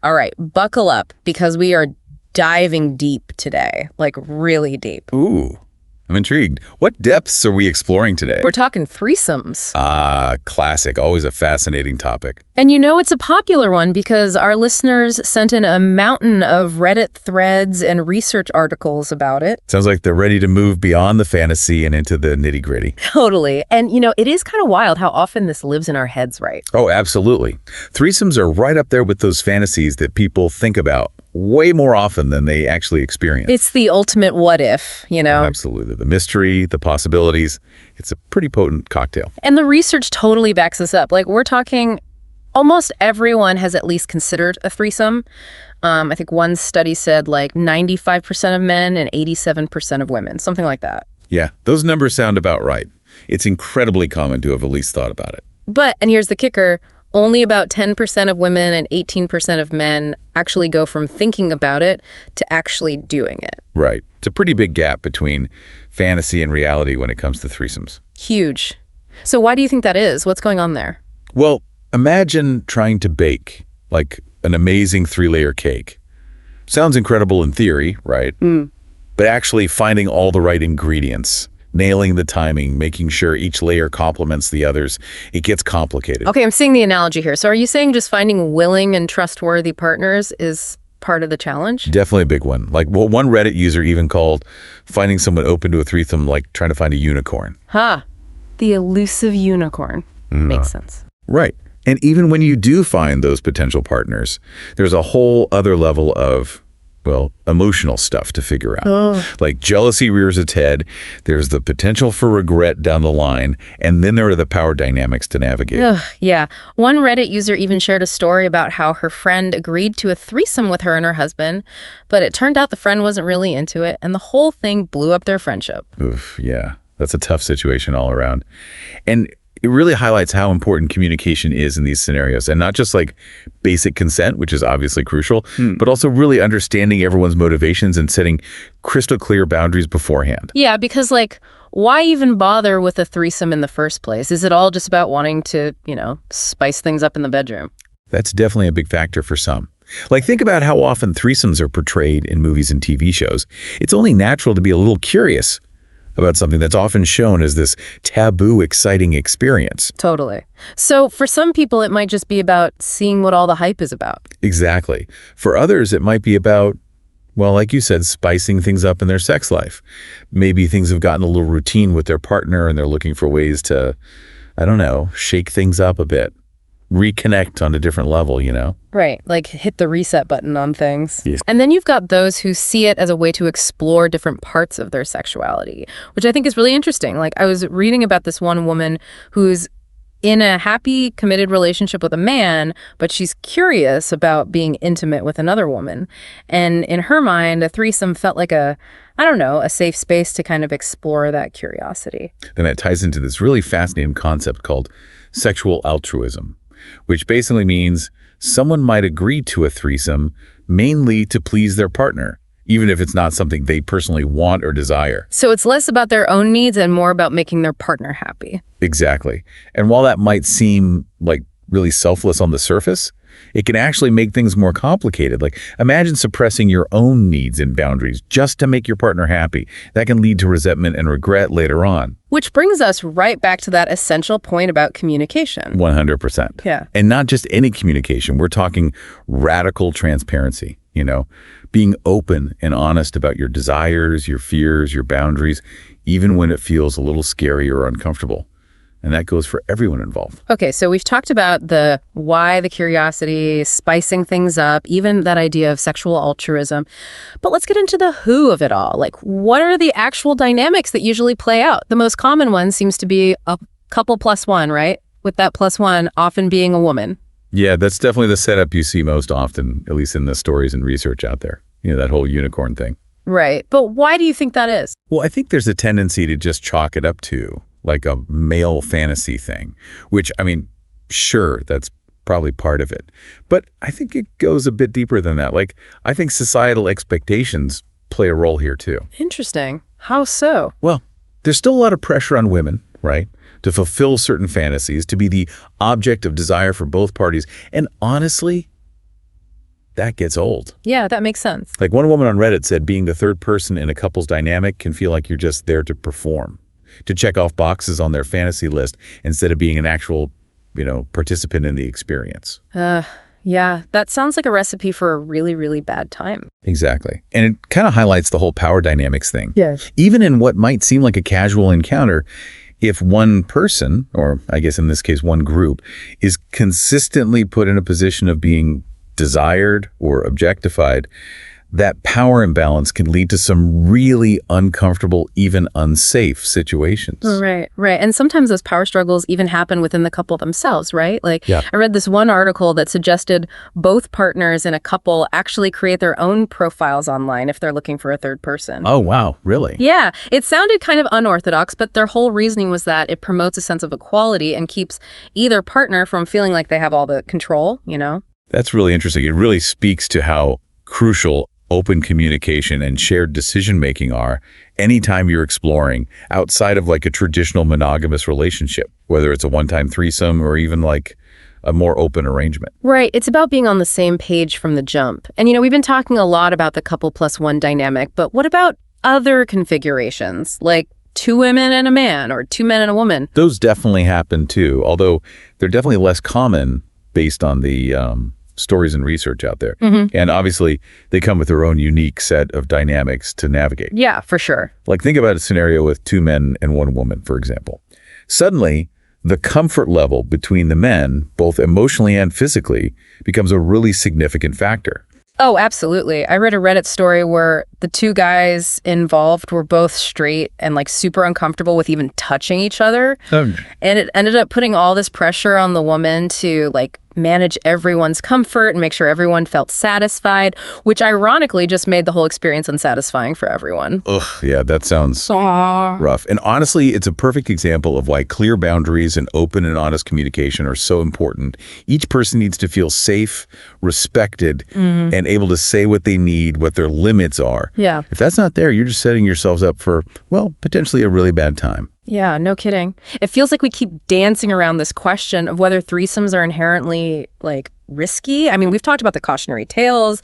All right, buckle up because we are diving deep today, like really deep. Ooh, I'm intrigued. What depths are we exploring today? We're talking threesomes. Ah, classic. Always a fascinating topic. And you know it's a popular one because our listeners sent in a mountain of Reddit threads and research articles about it. Sounds like they're ready to move beyond the fantasy and into the nitty-gritty. Totally. And you know, it is kind of wild how often this lives in our heads, right? Oh, absolutely. Threesomes are right up there with those fantasies that people think about way more often than they actually experience. It's the ultimate what if, you know? Absolutely. The mystery, the possibilities. It's a pretty potent cocktail. And the research totally backs this up. Like, we're talking almost everyone has at least considered a threesome. I think one study said like 95% of men and 87% of women, something like that. Yeah, those numbers sound about right. It's incredibly common to have at least thought about it. But, and here's the kicker, only about 10% of women and 18% of men actually go from thinking about it to actually doing it. Right. It's a pretty big gap between fantasy and reality when it comes to threesomes. Huge. So why do you think that is? What's going on there? Well, imagine trying to bake like an amazing 3-layer cake. Sounds incredible in theory, right? But actually finding all the right ingredients, nailing the timing, making sure each layer complements the others, it gets complicated. Okay, I'm seeing the analogy here. So are you saying just finding willing and trustworthy partners is part of the challenge? Definitely a big one. Like, well, one Reddit user even called finding someone open to a threesome like trying to find a unicorn. The elusive unicorn. Makes sense. Right. And even when you do find those potential partners, there's a whole other level of, well, emotional stuff to figure out. Like jealousy rears its head, there's the potential for regret down the line, and then there are the power dynamics to navigate. Yeah. One Reddit user even shared a story about how her friend agreed to a threesome with her and her husband, but it turned out the friend wasn't really into it, and the whole thing blew up their friendship. Oof, yeah, that's a tough situation all around. And it really highlights how important communication is in these scenarios, and not just like basic consent, which is obviously crucial, but also really understanding everyone's motivations and setting crystal clear boundaries beforehand. Yeah, because like, why even bother with a threesome in the first place? Is it all just about wanting to, you know, spice things up in the bedroom? That's definitely a big factor for some. Like, think about how often threesomes are portrayed in movies and TV shows. It's only natural to be a little curious about something that's often shown as this taboo, exciting experience. Totally. So for some people, it might just be about seeing what all the hype is about. Exactly. For others, it might be about, well, like you said, spicing things up in their sex life. Maybe things have gotten a little routine with their partner and they're looking for ways to, I don't know, shake things up a bit. Reconnect on a different level, you know? Right, like hit the reset button on things. Yes. And then you've got those who see it as a way to explore different parts of their sexuality, which I think is really interesting. Like, I was reading about this one woman who's in a happy, committed relationship with a man, but she's curious about being intimate with another woman. And in her mind, a threesome felt like a safe space to kind of explore that curiosity. Then that ties into this really fascinating concept called sexual altruism, which basically means someone might agree to a threesome mainly to please their partner, even if it's not something they personally want or desire. So it's less about their own needs and more about making their partner happy. Exactly. And while that might seem like really selfless on the surface, it can actually make things more complicated. Like, imagine suppressing your own needs and boundaries just to make your partner happy. That can lead to resentment and regret later on. Which brings us right back to that essential point about communication. 100%. Yeah. And not just any communication. We're talking radical transparency, you know, being open and honest about your desires, your fears, your boundaries, even when it feels a little scary or uncomfortable. And that goes for everyone involved. Okay, so we've talked about the why, the curiosity, spicing things up, even that idea of sexual altruism. But let's get into the who of it all. Like, what are the actual dynamics that usually play out? The most common one seems to be a couple plus one, right? With that plus one often being a woman. Yeah, that's definitely the setup you see most often, at least in the stories and research out there. You know, that whole unicorn thing. Right. But why do you think that is? Well, I think there's a tendency to just chalk it up to like a male fantasy thing, which, I mean, sure, that's probably part of it. But I think it goes a bit deeper than that. Like, I think societal expectations play a role here too. Interesting. How so? Well, there's still a lot of pressure on women, right, to fulfill certain fantasies, to be the object of desire for both parties. And honestly, that gets old. Yeah, that makes sense. Like one woman on Reddit said being the third person in a couple's dynamic can feel like you're just there to perform, to check off boxes on their fantasy list instead of being an actual, participant in the experience. Yeah, that sounds like a recipe for a really, really bad time. Exactly. And it kind of highlights the whole power dynamics thing. Yes. Even in what might seem like a casual encounter, if one person, or I guess in this case one group, is consistently put in a position of being desired or objectified, that power imbalance can lead to some really uncomfortable, even unsafe situations. Right. And sometimes those power struggles even happen within the couple themselves, right? Yeah. I read this one article that suggested both partners in a couple actually create their own profiles online if they're looking for a third person. Oh, wow. Really? Yeah. It sounded kind of unorthodox, but their whole reasoning was that it promotes a sense of equality and keeps either partner from feeling like they have all the control, That's really interesting. It really speaks to how crucial open communication and shared decision-making are anytime you're exploring outside of like a traditional monogamous relationship, whether it's a one-time threesome or even like a more open arrangement. Right. It's about being on the same page from the jump. And, we've been talking a lot about the couple plus one dynamic, but what about other configurations, like two women and a man or two men and a woman? Those definitely happen too, although they're definitely less common based on the stories and research out there. And obviously, they come with their own unique set of dynamics to navigate. Yeah, for sure. Like think about a scenario with two men and one woman, for example. Suddenly, the comfort level between the men, both emotionally and physically, becomes a really significant factor. Oh, absolutely. I read a Reddit story where the two guys involved were both straight and like super uncomfortable with even touching each other. And it ended up putting all this pressure on the woman to like manage everyone's comfort and make sure everyone felt satisfied, which ironically just made the whole experience unsatisfying for everyone. Ugh, yeah, that sounds rough. And honestly, it's a perfect example of why clear boundaries and open and honest communication are so important. Each person needs to feel safe, respected, and able to say what they need, what their limits are. Yeah. If that's not there, you're just setting yourselves up for, well, potentially a really bad time. Yeah, no kidding. It feels like we keep dancing around this question of whether threesomes are inherently, like, risky. I mean, we've talked about the cautionary tales,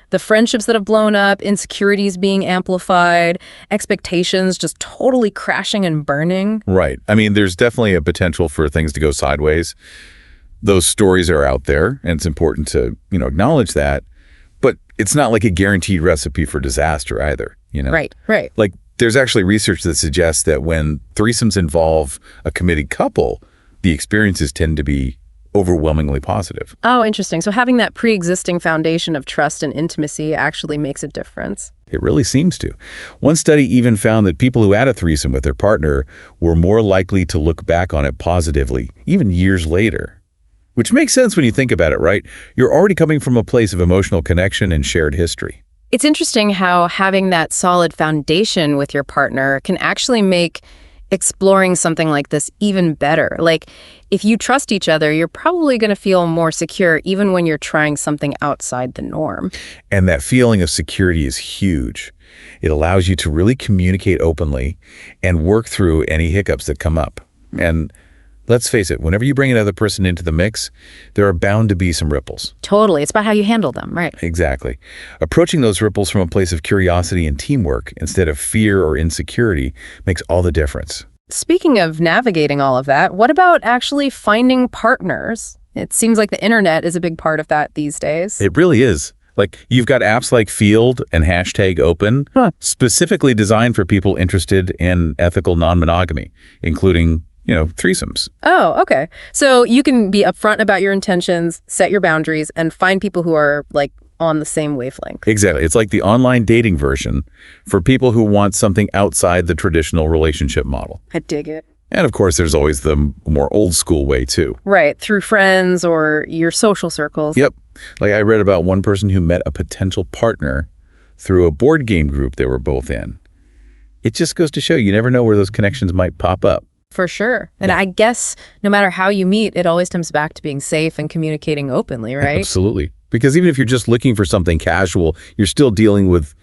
the friendships that have blown up, insecurities being amplified, expectations just totally crashing and burning. Right. I mean, there's definitely a potential for things to go sideways. Those stories are out there, and it's important to, acknowledge that. But it's not like a guaranteed recipe for disaster either, Right. Like, there's actually research that suggests that when threesomes involve a committed couple, the experiences tend to be overwhelmingly positive. Oh, interesting. So having that pre-existing foundation of trust and intimacy actually makes a difference. It really seems to. One study even found that people who had a threesome with their partner were more likely to look back on it positively, even years later. Which makes sense when you think about it, right? You're already coming from a place of emotional connection and shared history. It's interesting how having that solid foundation with your partner can actually make exploring something like this even better. Like, if you trust each other, you're probably going to feel more secure even when you're trying something outside the norm. And that feeling of security is huge. It allows you to really communicate openly and work through any hiccups that come up. And let's face it, whenever you bring another person into the mix, there are bound to be some ripples. Totally. It's about how you handle them, right? Exactly. Approaching those ripples from a place of curiosity and teamwork instead of fear or insecurity makes all the difference. Speaking of navigating all of that, what about actually finding partners? It seems like the internet is a big part of that these days. It really is. Like, you've got apps like Field and #Open, specifically designed for people interested in ethical non-monogamy, including threesomes. Oh, okay. So you can be upfront about your intentions, set your boundaries, and find people who are like on the same wavelength. Exactly. It's like the online dating version for people who want something outside the traditional relationship model. I dig it. And of course, there's always the more old school way too. Right. Through friends or your social circles. Yep. Like I read about one person who met a potential partner through a board game group they were both in. It just goes to show you never know where those connections might pop up. For sure. And I guess no matter how you meet, it always comes back to being safe and communicating openly, right? Absolutely. Because even if you're just looking for something casual, you're still dealing with,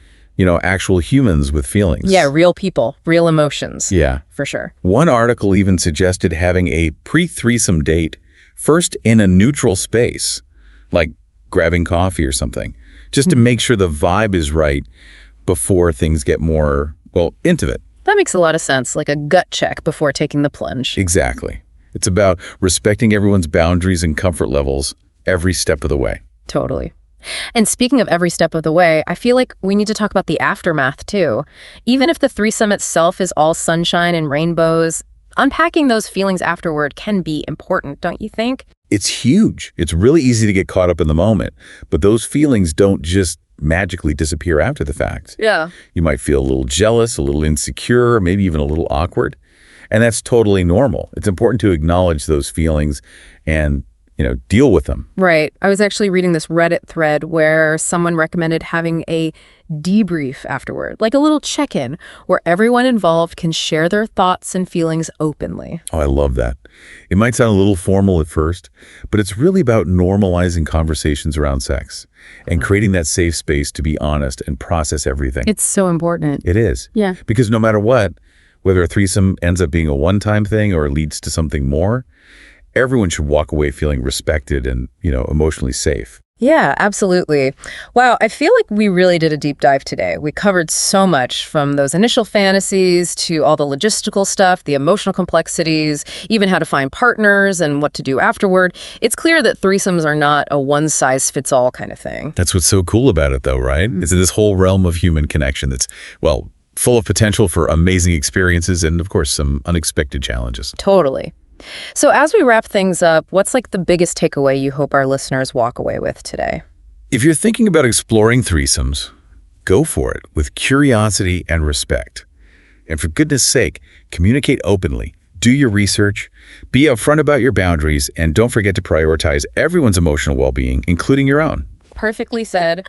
actual humans with feelings. Yeah, real people, real emotions. Yeah. For sure. One article even suggested having a pre-threesome date first in a neutral space, like grabbing coffee or something, just to make sure the vibe is right before things get more, well, intimate. That makes a lot of sense, like a gut check before taking the plunge. Exactly. It's about respecting everyone's boundaries and comfort levels every step of the way. Totally. And speaking of every step of the way, I feel like we need to talk about the aftermath too. Even if the threesome itself is all sunshine and rainbows, unpacking those feelings afterward can be important, don't you think? It's huge. It's really easy to get caught up in the moment, but those feelings don't just magically disappear after the fact. Yeah. You might feel a little jealous, a little insecure, maybe even a little awkward. And that's totally normal. It's important to acknowledge those feelings and deal with them. Right. I was actually reading this Reddit thread where someone recommended having a debrief afterward, like a little check-in where everyone involved can share their thoughts and feelings openly. Oh, I love that. It might sound a little formal at first, but it's really about normalizing conversations around sex and creating that safe space to be honest and process everything. It's so important. It is. Yeah. Because no matter what, whether a threesome ends up being a one-time thing or leads to something more, everyone should walk away feeling respected and, emotionally safe. Yeah, absolutely. Wow, I feel like we really did a deep dive today. We covered so much, from those initial fantasies to all the logistical stuff, the emotional complexities, even how to find partners and what to do afterward. It's clear that threesomes are not a one-size-fits-all kind of thing. That's what's so cool about it, though, right? It's this whole realm of human connection that's, well, full of potential for amazing experiences and, of course, some unexpected challenges. Totally. So as we wrap things up, what's like the biggest takeaway you hope our listeners walk away with today? If you're thinking about exploring threesomes, go for it with curiosity and respect. And for goodness sake, communicate openly, do your research, be upfront about your boundaries, and don't forget to prioritize everyone's emotional well-being, including your own. Perfectly said.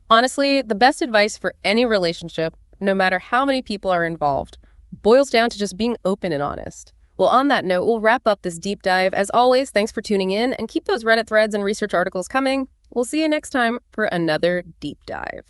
Honestly, the best advice for any relationship, no matter how many people are involved, boils down to just being open and honest. Well, on that note, we'll wrap up this deep dive. As always, thanks for tuning in, and keep those Reddit threads and research articles coming. We'll see you next time for another deep dive.